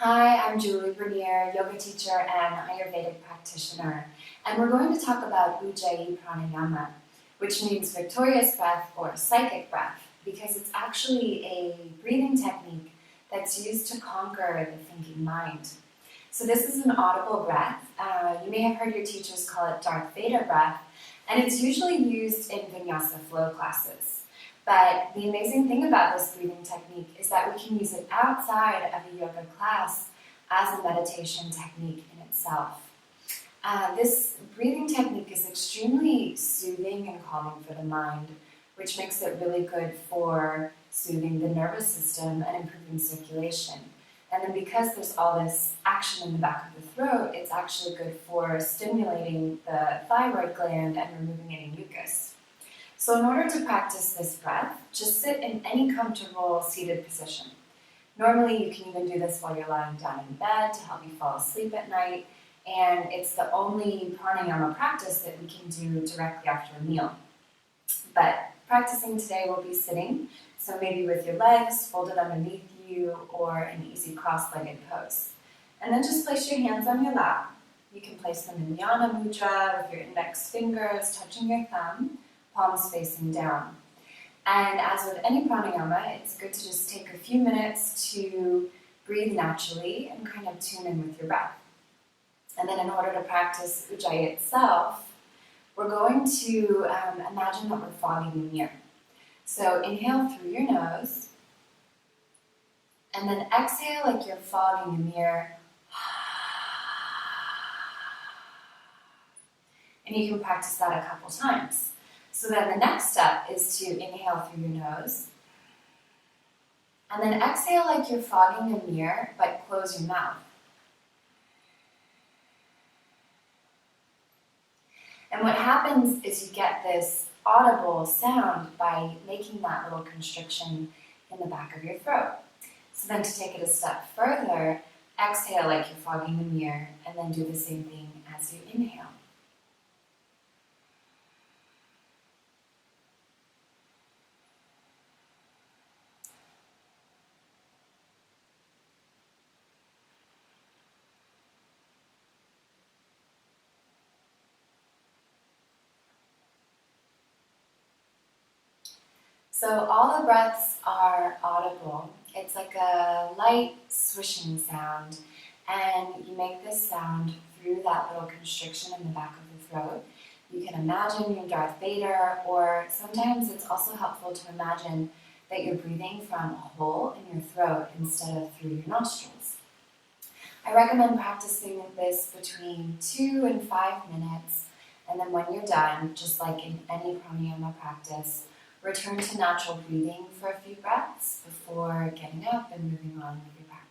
Hi, I'm Julie Bernier, yoga teacher and Ayurvedic practitioner, and we're going to talk about Ujjayi Pranayama, which means victorious breath or psychic breath, because it's actually a breathing technique that's used to conquer the thinking mind. So this is an audible breath. You may have heard your teachers call it Darth Vader breath, and it's usually used in vinyasa flow classes. But the amazing thing about this breathing technique is that we can use it outside of a yoga class as a meditation technique in itself. This breathing technique is extremely soothing and calming for the mind, which makes it really good for soothing the nervous system and improving circulation. And then because there's all this action in the back of the throat, it's actually good for stimulating the thyroid gland and removing any mucus. So in order to practice this breath, just sit in any comfortable seated position. Normally you can even do this while you're lying down in bed to help you fall asleep at night, and it's the only pranayama practice that we can do directly after a meal. But practicing today will be sitting, so maybe with your legs folded underneath you or an easy cross-legged pose. And then just place your hands on your lap. You can place them in Jnana Mudra with your index fingers touching your thumb, palms facing down. And as with any pranayama, it's good to just take a few minutes to breathe naturally and kind of tune in with your breath. And then in order to practice Ujjayi itself, we're going to imagine that we're fogging the mirror. So inhale through your nose, and then exhale like you're fogging the mirror. And you can practice that a couple times. So then the next step is to inhale through your nose, and then exhale like you're fogging a mirror, but close your mouth. And what happens is you get this audible sound by making that little constriction in the back of your throat. So then to take it a step further, exhale like you're fogging the mirror, and then do the same thing as you inhale. So all the breaths are audible. It's like a light swishing sound, and you make this sound through that little constriction in the back of the throat. You can imagine you're Darth Vader, or sometimes it's also helpful to imagine that you're breathing from a hole in your throat instead of through your nostrils. I recommend practicing this between 2 and 5 minutes, and then when you're done, just like in any pranayama practice, return to natural breathing for a few breaths before getting up and moving on with your practice.